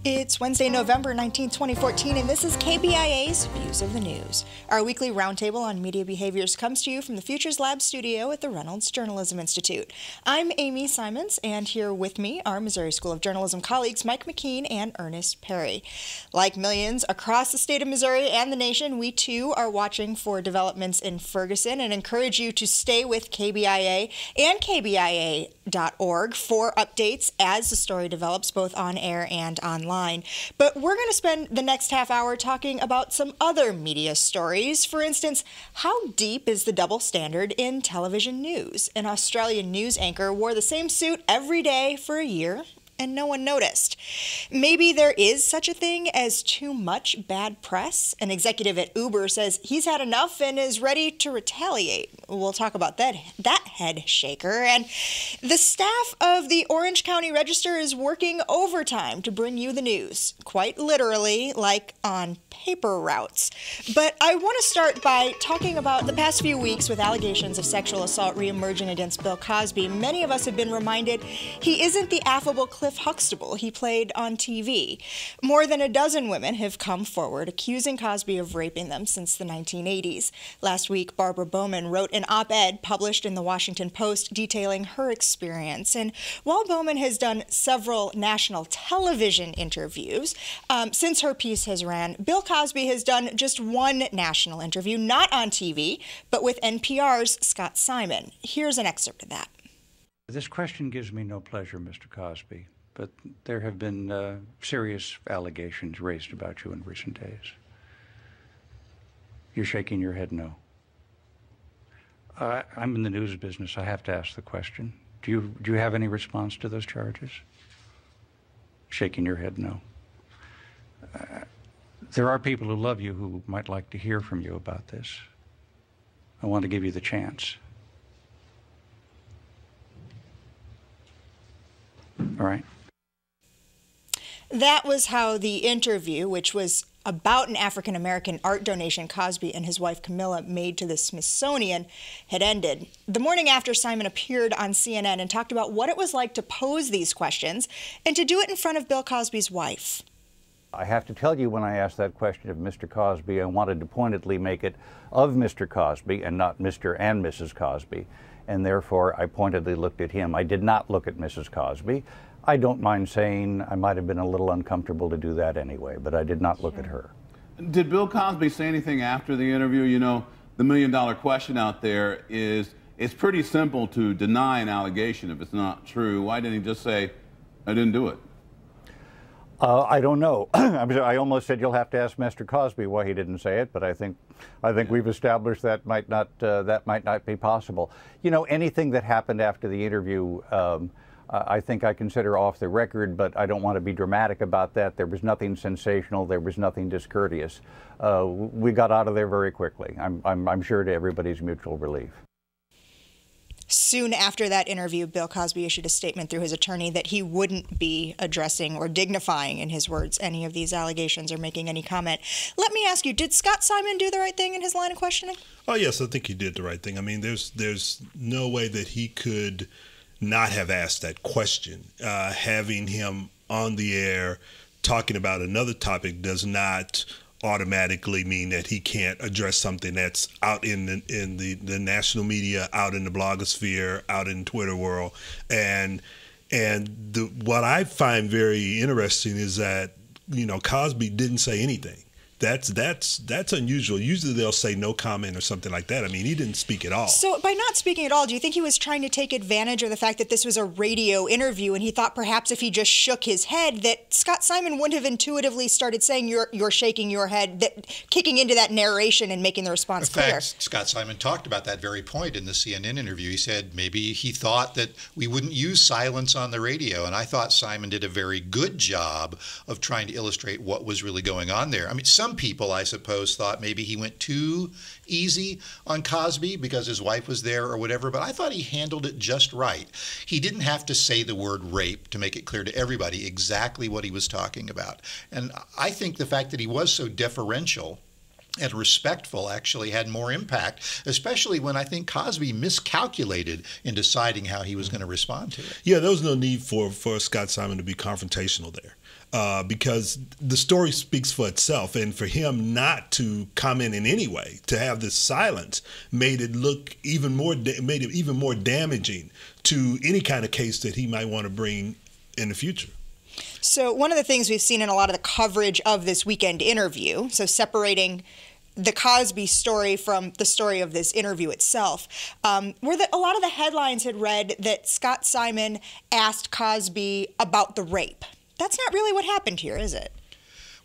It's Wednesday, November 19, 2014, and this is KBIA's Views of the News. Our weekly roundtable on media behaviors comes to you from the Futures Lab studio at the Reynolds Journalism Institute. I'm Amy Simons, and here with me are Missouri School of Journalism colleagues Mike McKean and Earnest Perry. Like millions across the state of Missouri and the nation, we too are watching for developments in Ferguson and encourage you to stay with KBIA and KBIA.org for updates as the story develops both on air and online. But we're going to spend the next half hour talking about some other media stories. For instance, how deep is the double standard in television news? An Australian news anchor wore the same suit every day for a year, and no one noticed. Maybe there is such a thing as too much bad press. An executive at Uber says he's had enough and is ready to retaliate. We'll talk about that head shaker. And the staff of the Orange County Register is working overtime to bring you the news, quite literally, like on paper routes. But I want to start by talking about the past few weeks with allegations of sexual assault reemerging against Bill Cosby. Many of us have been reminded he isn't the affable Cliff Huxtable he played on TV. More than a dozen women have come forward accusing Cosby of raping them since the 1980s. Last week, Barbara Bowman wrote an op-ed published in the Washington Post detailing her experience. And while Bowman has done several national television interviews, since her piece has ran, Bill Cosby has done just one national interview, not on TV, but with NPR's Scott Simon. Here's an excerpt of that. This question gives me no pleasure, Mr. Cosby, but there have been serious allegations raised about you in recent days. You're shaking your head no. I'm in the news business. I have to ask the question. Do you have any response to those charges? Shaking your head no. There are people who love you who might like to hear from you about this. I want to give you the chance. All right. That was how the interview, which was about an African-American art donation Cosby and his wife Camilla made to the Smithsonian, had ended. The morning after, Simon appeared on CNN and talked about what it was like to pose these questions and to do it in front of Bill Cosby's wife. I have to tell you, when I asked that question of Mr. Cosby, I wanted to pointedly make it of Mr. Cosby and not Mr. and Mrs. Cosby, and therefore I pointedly looked at him. I did not look at Mrs. Cosby. I don't mind saying I might have been a little uncomfortable to do that anyway, but I did not look at her. Did Bill Cosby say anything after the interview? You know, the million-dollar question out there is, it's pretty simple to deny an allegation if it's not true. Why didn't he just say, I didn't do it? I don't know. I almost said you'll have to ask Mr. Cosby why he didn't say it, but I think we've established that might not be possible. You know, anything that happened after the interview, I think I consider off the record, but I don't want to be dramatic about that. There was nothing sensational. There was nothing discourteous. We got out of there very quickly. I'm sure to everybody's mutual relief. Soon after that interview, Bill Cosby issued a statement through his attorney that he wouldn't be addressing or dignifying, in his words, any of these allegations or making any comment. Let me ask you, did Scott Simon do the right thing in his line of questioning? Oh, yes, I think he did the right thing. I mean, there's no way that he could not have asked that question. Having him on the air talking about another topic does not automatically mean that he can't address something that's out in the national media, out in the blogosphere, out in Twitter world. And what I find very interesting is that, you know, Cosby didn't say anything. That's unusual. Usually they'll say no comment or something like that. I mean, he didn't speak at all. So by not speaking at all, do you think he was trying to take advantage of the fact that this was a radio interview and he thought perhaps if he just shook his head that Scott Simon wouldn't have intuitively started saying you're shaking your head, that kicking into that narration and making the response clear? In fact, Scott Simon talked about that very point in the CNN interview. He said maybe he thought that we wouldn't use silence on the radio, and I thought Simon did a very good job of trying to illustrate what was really going on there. I mean, some people, I suppose, thought maybe he went too easy on Cosby because his wife was there or whatever, but I thought he handled it just right. He didn't have to say the word rape to make it clear to everybody exactly what he was talking about. And I think the fact that he was so deferential and respectful actually had more impact, especially when I think Cosby miscalculated in deciding how he was going to respond to it. Yeah, there was no need for Scott Simon to be confrontational there because the story speaks for itself. And for him not to comment in any way, to have this silence, made it even more damaging to any kind of case that he might want to bring in the future. So one of the things we've seen in a lot of the coverage of this weekend interview, so separating the Cosby story from the story of this interview itself, were that a lot of the headlines had read that Scott Simon asked Cosby about the rape. That's not really what happened here, is it?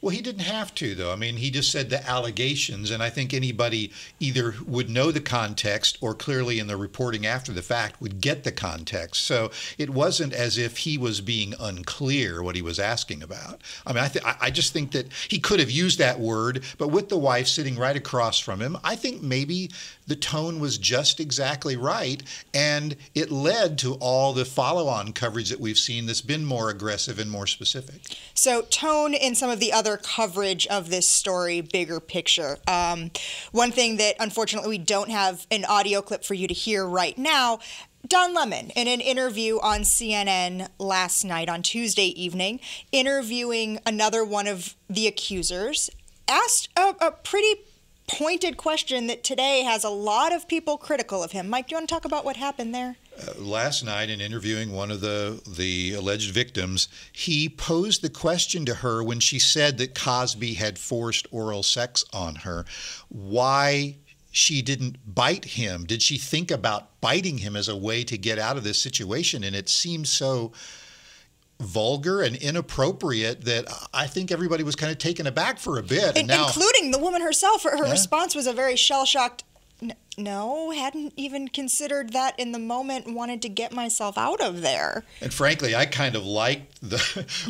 Well, he didn't have to, though. I mean, he just said the allegations, and I think anybody either would know the context or clearly in the reporting after the fact would get the context. So it wasn't as if he was being unclear what he was asking about. I mean, I just think that he could have used that word, but with the wife sitting right across from him, I think maybe the tone was just exactly right, and it led to all the follow-on coverage that we've seen that's been more aggressive and more specific. So tone in some of the other coverage of this story, bigger picture. One thing that unfortunately we don't have an audio clip for you to hear right now, Don Lemon, in an interview on CNN last night on Tuesday evening, interviewing another one of the accusers, asked a pretty pointed question that today has a lot of people critical of him. Mike, do you want to talk about what happened there? Last night, in interviewing one of the alleged victims, he posed the question to her when she said that Cosby had forced oral sex on her, why she didn't bite him. Did she think about biting him as a way to get out of this situation? And it seemed so vulgar and inappropriate that I think everybody was kind of taken aback for a bit. And now, including the woman herself. Her response was a very shell-shocked, no, hadn't even considered that in the moment, wanted to get myself out of there. And frankly, I kind of liked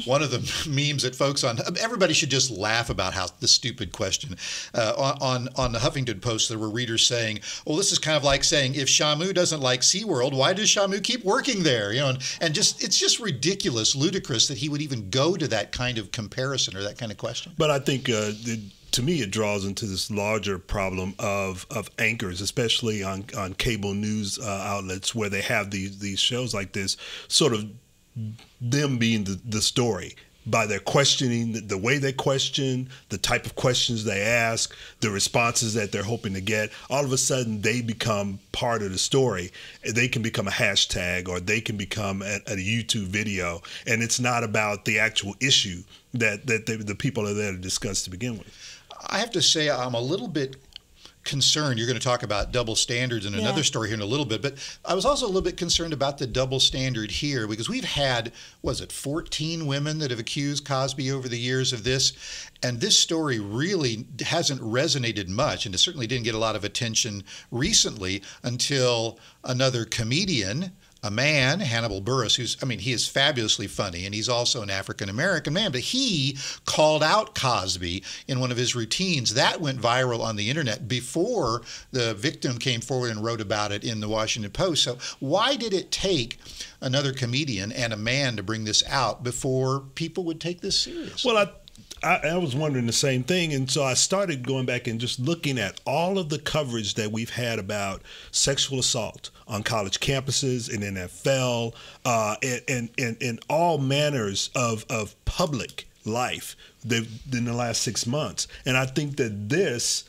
one of the memes that folks on, everybody should just laugh about how the stupid question. On the Huffington Post, there were readers saying, well, this is kind of like saying, if Shamu doesn't like SeaWorld, why does Shamu keep working there? You know, and just it's just ridiculous, ludicrous that he would even go to that kind of comparison or that kind of question. But I think to me, it draws into this larger problem of anchors, especially on cable news outlets where they have these shows like this, sort of them being the story by their questioning, the way they question, the type of questions they ask, the responses that they're hoping to get. All of a sudden, they become part of the story. They can become a hashtag or they can become a YouTube video, and it's not about the actual issue that the people are there to discuss to begin with. I have to say I'm a little bit concerned. You're going to talk about double standards in another story here in a little bit, but I was also a little bit concerned about the double standard here because we've had, 14 women that have accused Cosby over the years of this, and this story really hasn't resonated much, and it certainly didn't get a lot of attention recently until another comedian, a man, Hannibal Buress, he is fabulously funny, and he's also an African-American man, but he called out Cosby in one of his routines. That went viral on the internet before the victim came forward and wrote about it in the Washington Post. So why did it take another comedian and a man to bring this out before people would take this seriously? Well, I was wondering the same thing, and so I started going back and just looking at all of the coverage that we've had about sexual assault on college campuses, in NFL, and all manners of public life in the last 6 months. And I think that this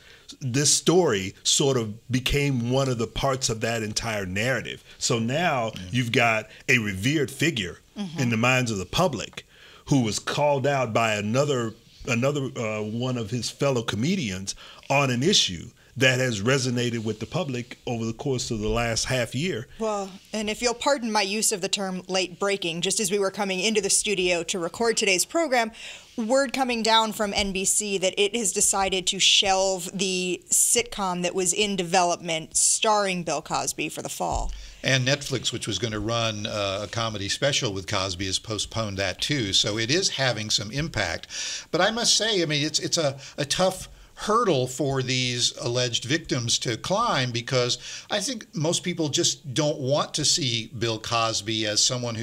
story sort of became one of the parts of that entire narrative. So now you've got a revered figure in the minds of the public who was called out by another one of his fellow comedians on an issue that has resonated with the public over the course of the last half year. Well, and if you'll pardon my use of the term late breaking, just as we were coming into the studio to record today's program, word coming down from NBC that it has decided to shelve the sitcom that was in development starring Bill Cosby for the fall. And Netflix, which was going to run a comedy special with Cosby, has postponed that too. So it is having some impact. But I must say, it's a tough hurdle for these alleged victims to climb because I think most people just don't want to see Bill Cosby as someone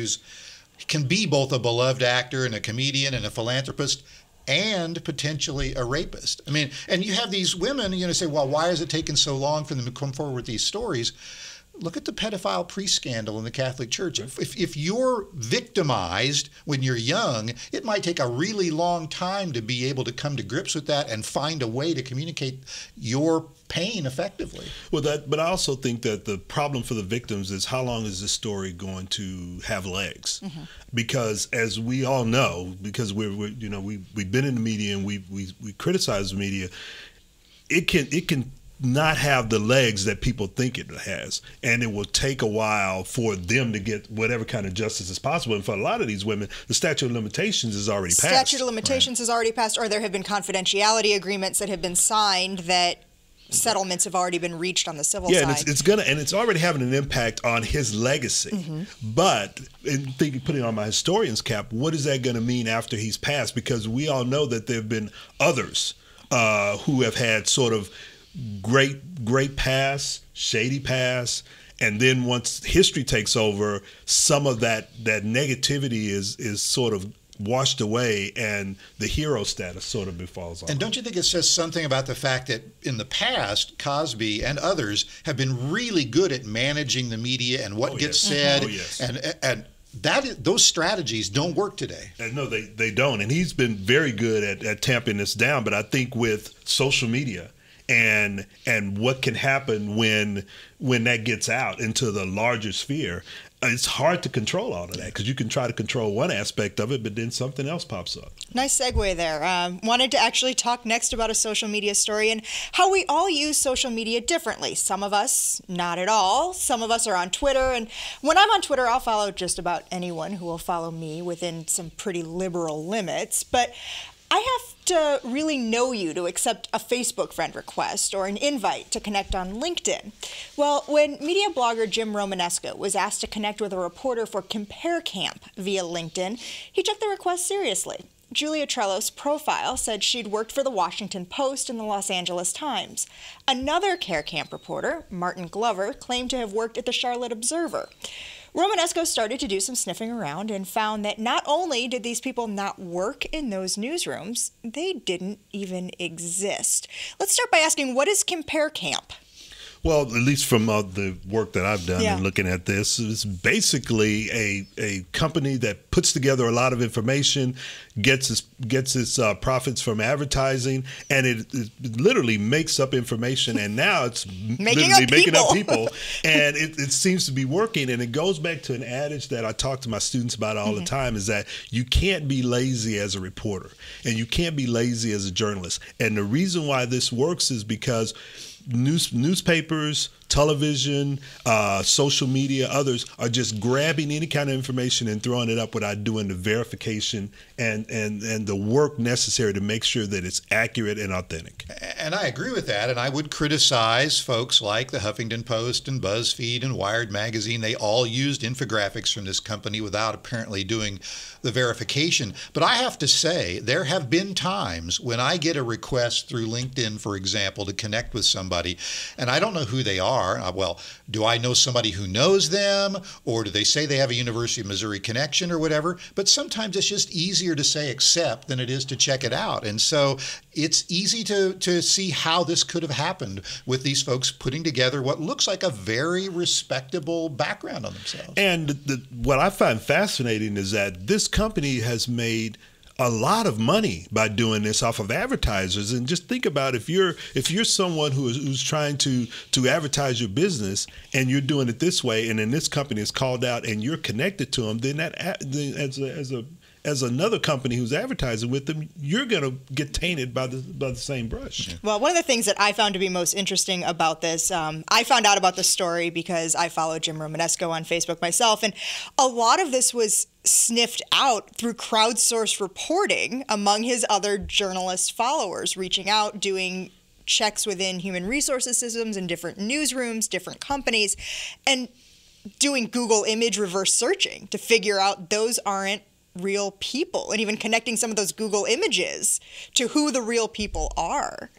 can be both a beloved actor and a comedian and a philanthropist and potentially a rapist. I mean, and you have these women, say, well, why is it taking so long for them to come forward with these stories? Look at the pedophile priest scandal in the Catholic Church. If you're victimized when you're young, it might take a really long time to be able to come to grips with that and find a way to communicate your pain effectively. Well, but I also think that the problem for the victims is how long is this story going to have legs? Mm-hmm. Because as we all know, because we've been in the media and we criticize the media, it can not have the legs that people think it has, and it will take a while for them to get whatever kind of justice is possible. And for a lot of these women, the statute of limitations is already passed. Statute of limitations is already passed, or there have been confidentiality agreements that have been signed that settlements have already been reached on the civil side. Yeah, and it's already having an impact on his legacy. Mm-hmm. But putting on my historian's cap, what is that going to mean after he's passed? Because we all know that there have been others who have had sort of great past, shady past, and then once history takes over, some of that negativity is sort of washed away, and the hero status sort of befalls on. And don't you think it says something about the fact that in the past, Cosby and others have been really good at managing the media and what gets said, and those strategies don't work today. No, they don't, and he's been very good at tamping this down. But I think with social media and what can happen when that gets out into the larger sphere, it's hard to control all of that, because you can try to control one aspect of it, but then something else pops up. Nice segue there. Wanted to actually talk next about a social media story and how we all use social media differently. Some of us, not at all. Some of us are on Twitter, and when I'm on Twitter, I'll follow just about anyone who will follow me within some pretty liberal limits, but I have to really know you to accept a Facebook friend request or an invite to connect on LinkedIn. Well, when media blogger Jim Romanesco was asked to connect with a reporter for Compare Camp via LinkedIn, he took the request seriously. Julia Trello's profile said she'd worked for the Washington Post and the Los Angeles Times. Another Care Camp reporter, Martin Glover, claimed to have worked at the Charlotte Observer. Romanesco started to do some sniffing around and found that not only did these people not work in those newsrooms, they didn't even exist. Let's start by asking, what is Compare Camp? Well, at least from the work that I've done in looking at this, it's basically a company that puts together a lot of information, gets its profits from advertising, and it literally makes up information. And now it's making up people, and it seems to be working. And it goes back to an adage that I talk to my students about all the time: is that you can't be lazy as a reporter, and you can't be lazy as a journalist. And the reason why this works is because newspapers, television, social media, others are just grabbing any kind of information and throwing it up without doing the verification and the work necessary to make sure that it's accurate and authentic. And I agree with that, and I would criticize folks like the Huffington Post and BuzzFeed and Wired Magazine. They all used infographics from this company without apparently doing the verification. But I have to say, there have been times when I get a request through LinkedIn, for example, to connect with somebody, and I don't know who they are. Well, do I know somebody who knows them, or do they say they have a University of Missouri connection or whatever? But sometimes it's just easier to say accept than it is to check it out. And so it's easy to see how this could have happened with these folks putting together what looks like a very respectable background on themselves. And what I find fascinating is that this company has made a lot of money by doing this off of advertisers. And just think about if you're someone who's trying to advertise your business, and you're doing it this way, and then this company is called out and you're connected to them, then that as another company who's advertising with them, you're going to get tainted by the same brush. Well, one of the things that I found to be most interesting about this, I found out about the story because I follow Jim Romanesco on Facebook myself, and a lot of this was sniffed out through crowdsourced reporting among his other journalist followers, reaching out, doing checks within human resources systems in different newsrooms, different companies, and doing Google image reverse searching to figure out those aren't real people, and even connecting some of those Google images to who the real people are.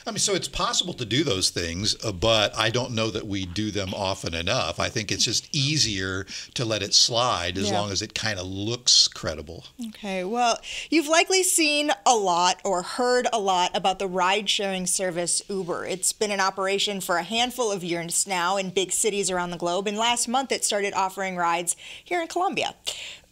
I mean, so it's possible to do those things, but I don't know that we do them often enough. I think it's just easier to let it slide as long as it kind of looks credible. Okay, well, you've likely seen a lot or heard a lot about the ride-sharing service Uber. It's been in operation for a handful of years now in big cities around the globe, and last month it started offering rides here in Columbia.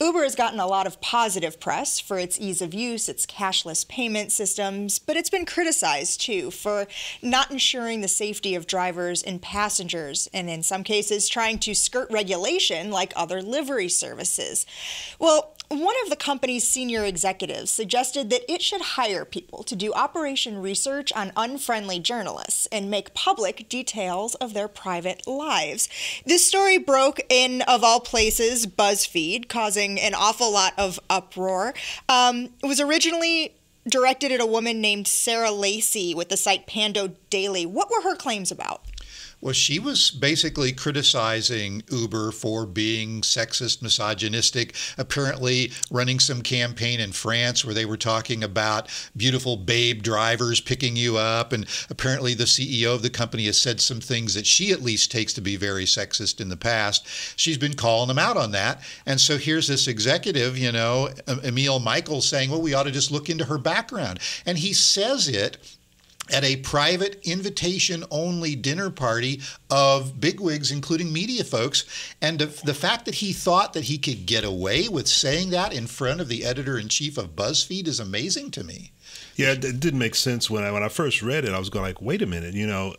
Uber has gotten a lot of positive press for its ease of use, its cashless payment systems, but it's been criticized too for not ensuring the safety of drivers and passengers, and in some cases trying to skirt regulation like other livery services. Well, one of the company's senior executives suggested that it should hire people to do operation research on unfriendly journalists and make public details of their private lives. This story broke in, of all places, BuzzFeed, causing an awful lot of uproar. It was originally directed at a woman named Sarah Lacey with the site Pando Daily. What were her claims about? Well, she was basically criticizing Uber for being sexist, misogynistic, apparently running some campaign in France where they were talking about beautiful babe drivers picking you up. And apparently the CEO of the company has said some things that she at least takes to be very sexist in the past. She's been calling them out on that. And so here's this executive, you know, Emil Michael, saying, well, we ought to just look into her background. And he says it at a private invitation-only dinner party of bigwigs, including media folks. And the fact that he thought that he could get away with saying that in front of the editor-in-chief of BuzzFeed is amazing to me. Yeah, it didn't make sense when I first read it. I was going like, wait a minute, you know,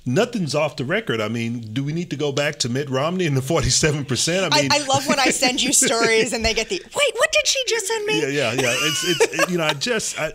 nothing's off the record. I mean, do we need to go back to Mitt Romney and the 47%? I mean, I love when I send you stories and they get the, wait, what did she just send me? Yeah. It's you know,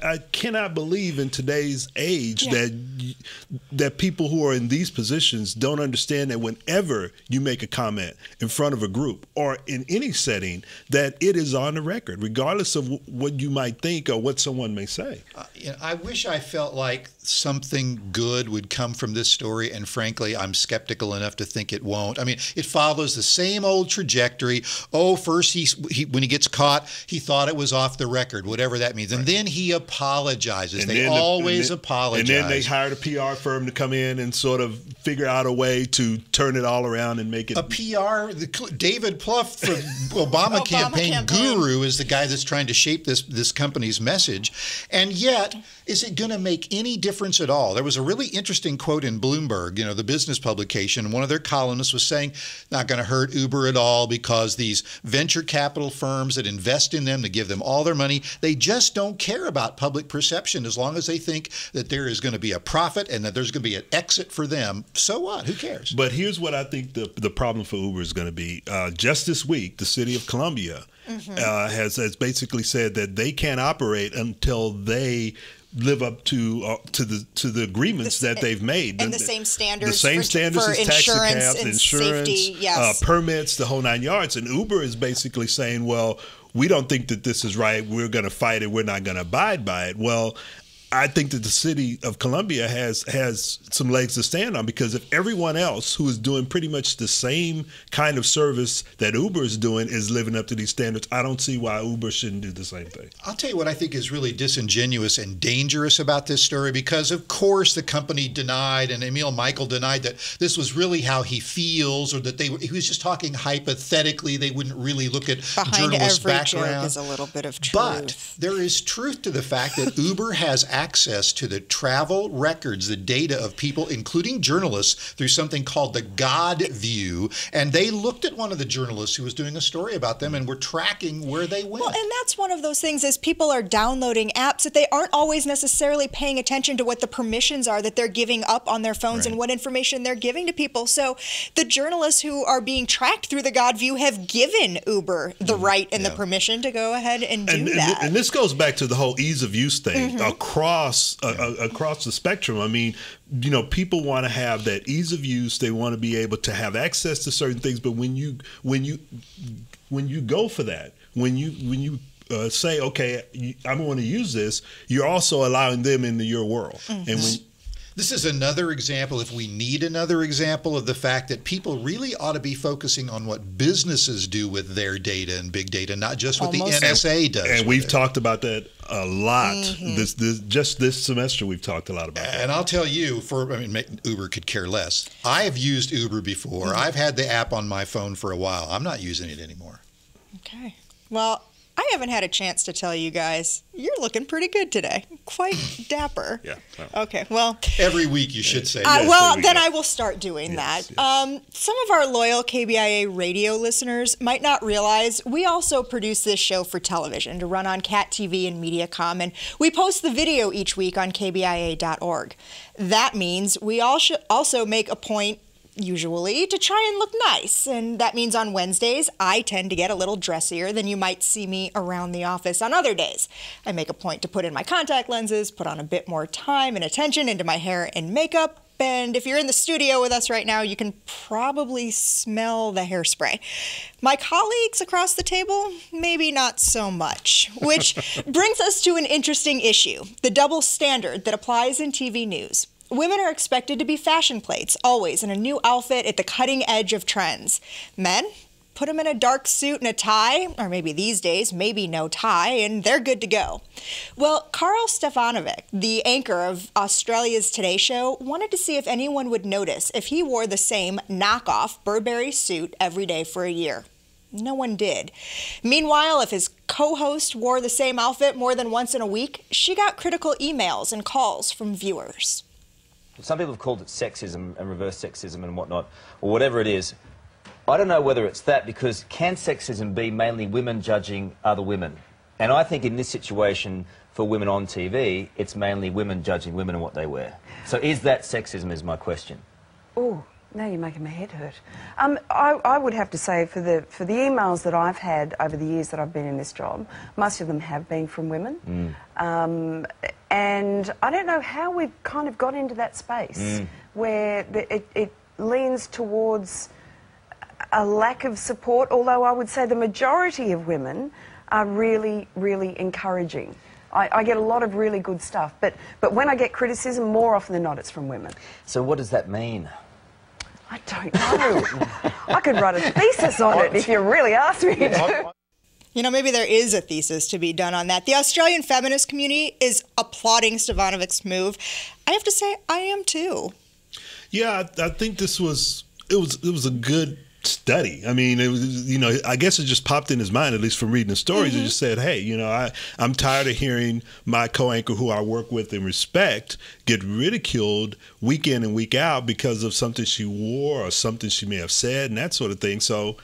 I cannot believe in today's age that people who are in these positions don't understand that whenever you make a comment in front of a group or in any setting, that it is on the record, regardless of what you might think or what someone may say. You know, I wish I felt like something good would come from this story, and frankly, I'm skeptical enough to think it won't. I mean, it follows the same old trajectory. Oh, first when he gets caught, he thought it was off the record, whatever that means, and then he apologizes. They always apologize. And then they hired a PR firm to come in and sort of figure out a way to turn it all around and make it a PR. David Plouffe, the Obama campaign guru, is the guy that's trying to shape this company's message, and yet, is it going to make any difference at all? There was a really interesting quote in Bloomberg, you know, the business publication. One of their columnists was saying, not going to hurt Uber at all because these venture capital firms that invest in them, to give them all their money, they just don't care about public perception as long as they think that there is going to be a profit and that there's going to be an exit for them. So what? Who cares? But here's what I think the problem for Uber is going to be. Just this week, the city of Columbia has basically said that they can't operate until they live up to the agreements that they've made, and the same standards. The same standards for as taxi insurance cabs, and insurance, safety, permits, the whole 9 yards. And Uber is basically saying, well, we don't think that this is right. We're going to fight it. We're not going to abide by it. Well, I think that the city of Columbia has some legs to stand on, because if everyone else who is doing pretty much the same kind of service that Uber is doing is living up to these standards, I don't see why Uber shouldn't do the same thing. I'll tell you what I think is really disingenuous and dangerous about this story, because of course the company denied, and Emil Michael denied, that this was really how he feels, or that he was just talking hypothetically. They wouldn't really look at journalist background. Joke is a little bit of truth. But there is truth to the fact that Uber has access to the travel records, the data of people, including journalists, through something called the God View. And they looked at one of the journalists who was doing a story about them and were tracking where they went. Well, and that's one of those things, as people are downloading apps, that they aren't always necessarily paying attention to what the permissions are that they're giving up on their phones and what information they're giving to people. So the journalists who are being tracked through the God View have given Uber the right and the permission to go ahead and do that. And this goes back to the whole ease of use thing across the spectrum. I mean, you know, people want to have that ease of use. They want to be able to have access to certain things. But when you go for that, when you say, okay, I want to use this, you're also allowing them into your world. And This is another example, if we need another example, of the fact that people really ought to be focusing on what businesses do with their data and big data, not just what the NSA does. And we've talked about that a lot. Just this semester, we've talked a lot about that. And I'll tell you, Uber could care less. I've used Uber before. I've had the app on my phone for a while. I'm not using it anymore. Okay. Well, I haven't had a chance to tell you guys, you're looking pretty good today. Quite dapper. Yeah. Okay, well. Every week you should say. Well, then I will start doing that. Some of our loyal KBIA radio listeners might not realize we also produce this show for television to run on Cat TV and Mediacom, and we post the video each week on kbia.org. That means we all should also make a point usually to try and look nice, and that means on Wednesdays I tend to get a little dressier than you might see me around the office on other days. I make a point to put in my contact lenses, put on a bit more time and attention into my hair and makeup, and if you're in the studio with us right now, you can probably smell the hairspray. My colleagues across the table, maybe not so much, which brings us to an interesting issue, the double standard that applies in TV news. Women are expected to be fashion plates, always in a new outfit at the cutting edge of trends. Men, put them in a dark suit and a tie, or maybe these days, maybe no tie, and they're good to go. Well, Karl Stefanovic, the anchor of Australia's Today Show, wanted to see if anyone would notice if he wore the same knockoff Burberry suit every day for a year. No one did. Meanwhile, if his co-host wore the same outfit more than once in a week, she got critical emails and calls from viewers. Some people have called it sexism and reverse sexism and whatnot, or whatever it is. I don't know whether it's that, because can sexism be mainly women judging other women? And I think in this situation, for women on TV, it's mainly women judging women and what they wear. So is that sexism, is my question. Oh, now you're making my head hurt. I would have to say for the emails that I've had over the years that I've been in this job, most of them have been from women. And I don't know how we've kind of got into that space where it leans towards a lack of support, although I would say the majority of women are really, really encouraging. I get a lot of really good stuff, but when I get criticism, more often than not, it's from women. So what does that mean? I don't know. I could write a thesis on it if you really asked me to. You know, maybe there is a thesis to be done on that. The Australian feminist community is applauding Stefanovic's move. I have to say, I am too. Yeah, I think it was a good study. I mean, it was, you know, I guess it just popped in his mind, at least from reading the stories. It just said, hey, you know, I'm tired of hearing my co-anchor, who I work with and respect, get ridiculed week in and week out because of something she wore or something she may have said and that sort of thing. So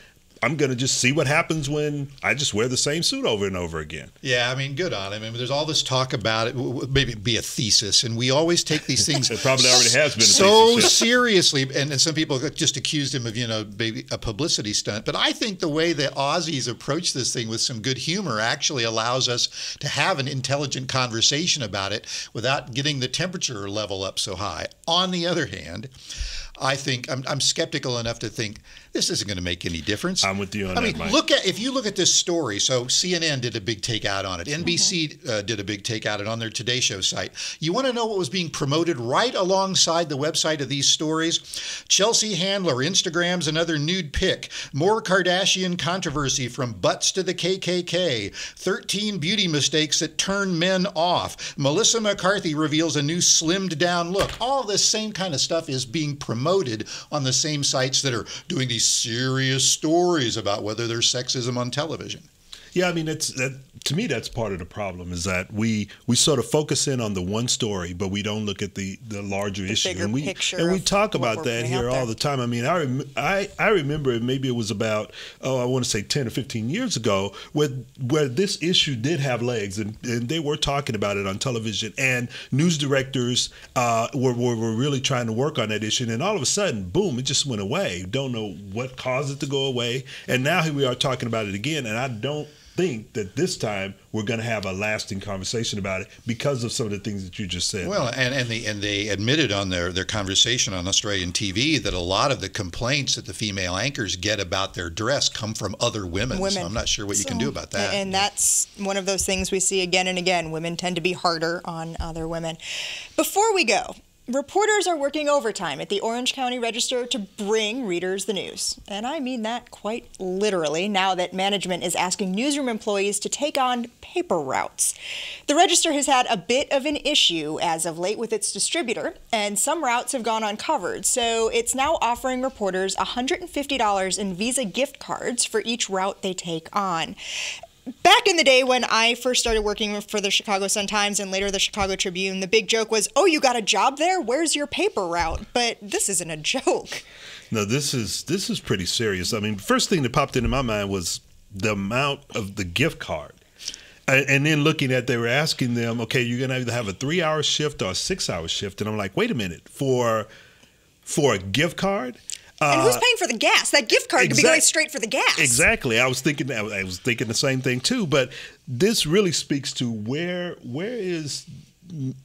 I'm going to just see what happens when I just wear the same suit over and over again. Yeah, I mean, good on him. I mean, there's all this talk about it, maybe be a thesis, and we always take these things it probably already has been a so thesis, seriously, and some people just accused him of, you know, maybe a publicity stunt. But I think the way that Aussies approach this thing with some good humor actually allows us to have an intelligent conversation about it without getting the temperature level up so high. On the other hand, I think I'm skeptical enough to think this isn't going to make any difference. I'm with you on that, Mike. I mean, if you look at this story, so CNN did a big takeout on it. NBC did a big takeout on their Today Show site. You want to know what was being promoted right alongside the website of these stories? Chelsea Handler Instagrams another nude pic. More Kardashian controversy from butts to the KKK. 13 beauty mistakes that turn men off. Melissa McCarthy reveals a new slimmed down look. All this same kind of stuff is being promoted on the same sites that are doing these serious stories about whether there's sexism on television. Yeah, I mean, to me, that's part of the problem, is that we sort of focus in on the one story, but we don't look at the larger issue. Bigger picture and we talk about that here all the time. I mean, I remember maybe it was about, I want to say 10 or 15 years ago, where this issue did have legs, and they were talking about it on television, and news directors were really trying to work on that issue, and then all of a sudden, boom, it just went away. Don't know what caused it to go away, and now here we are talking about it again, and I don't think that this time we're going to have a lasting conversation about it because of some of the things that you just said. Well, and they admitted on their conversation on Australian TV that a lot of the complaints that the female anchors get about their dress come from other women. So I'm not sure what you can do about that. And that's one of those things we see again and again. Women tend to be harder on other women. Before we go, Reporters are working overtime at the Orange County Register to bring readers the news. And I mean that quite literally now that management is asking newsroom employees to take on paper routes. The Register has had a bit of an issue as of late with its distributor, and some routes have gone uncovered. So it's now offering reporters $150 in Visa gift cards for each route they take on. Back in the day when I first started working for the Chicago Sun-Times and later the Chicago Tribune, the big joke was, oh, you got a job there? Where's your paper route? But this isn't a joke. No, this is pretty serious. I mean, first thing that popped into my mind was the amount of the gift card. And then looking at, they were asking them, okay, you're going to either have a 3-hour shift or a 6-hour shift. And I'm like, wait a minute, for a gift card? And who's paying for the gas? That gift card could be going straight for the gas. Exactly. I was thinking the same thing too. But this really speaks to where is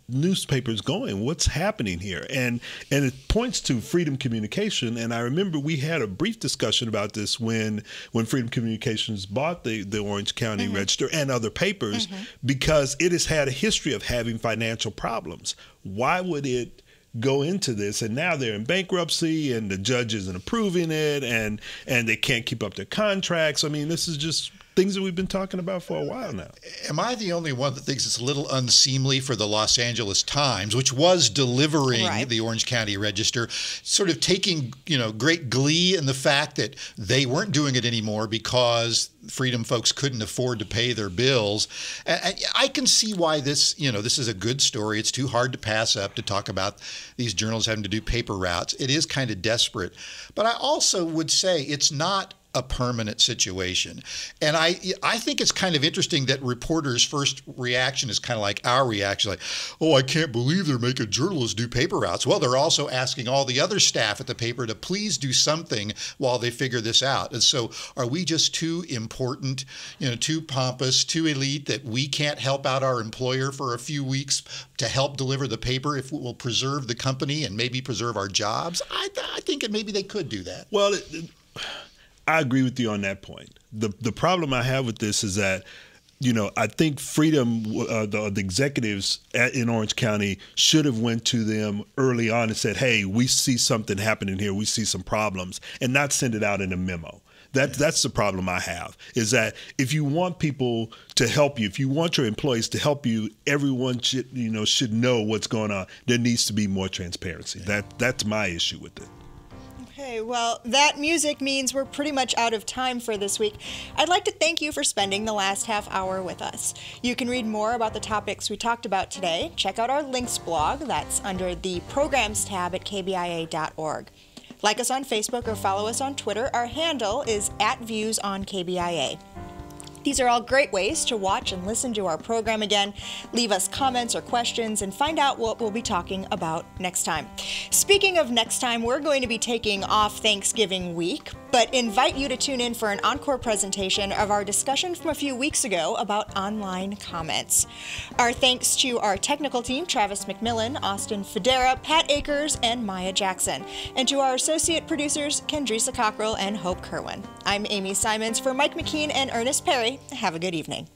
newspapers going? What's happening here? And it points to Freedom Communication. And I remember we had a brief discussion about this when Freedom Communications bought the Orange County Register and other papers, because it has had a history of having financial problems. Why would it go into this? And now they're in bankruptcy and the judge isn't approving it, and they can't keep up their contracts. I mean, this is just things that we've been talking about for a while now. Am I the only one that thinks it's a little unseemly for the Los Angeles Times, which was delivering the Orange County Register, sort of taking, great glee in the fact that they weren't doing it anymore because Freedom folks couldn't afford to pay their bills? And I can see why this is a good story. It's too hard to pass up to talk about these journals having to do paper routes. It is kind of desperate. But I also would say it's not a permanent situation. And I think it's kind of interesting that reporters' first reaction is kind of like our reaction, like, oh, I can't believe they're making journalists do paper routes. Well, they're also asking all the other staff at the paper to please do something while they figure this out. And so are we just too important, too pompous, too elite that we can't help out our employer for a few weeks to help deliver the paper if it will preserve the company and maybe preserve our jobs? I think maybe they could do that. Well, I agree with you on that point. The problem I have with this is that, I think Freedom, the executives in Orange County should have went to them early on and said, hey, we see something happening here. We see some problems, and not send it out in a memo. That's the problem I have, is that if you want people to help you, if you want your employees to help you, everyone should know what's going on. There needs to be more transparency. That's my issue with it. Okay, well, that music means we're pretty much out of time for this week. I'd like to thank you for spending the last half hour with us. You can read more about the topics we talked about today. Check out our links blog. That's under the Programs tab at kbia.org. Like us on Facebook or follow us on Twitter. Our handle is @ViewsOnKBIA. These are all great ways to watch and listen to our program again, leave us comments or questions, and find out what we'll be talking about next time. Speaking of next time, we're going to be taking off Thanksgiving week, but invite you to tune in for an encore presentation of our discussion from a few weeks ago about online comments. Our thanks to our technical team, Travis McMillan, Austin Federa, Pat Akers, and Maya Jackson, and to our associate producers, Kendrisa Cockrell and Hope Kerwin. I'm Amy Simons for Mike McKean and Ernest Perry. Have a good evening.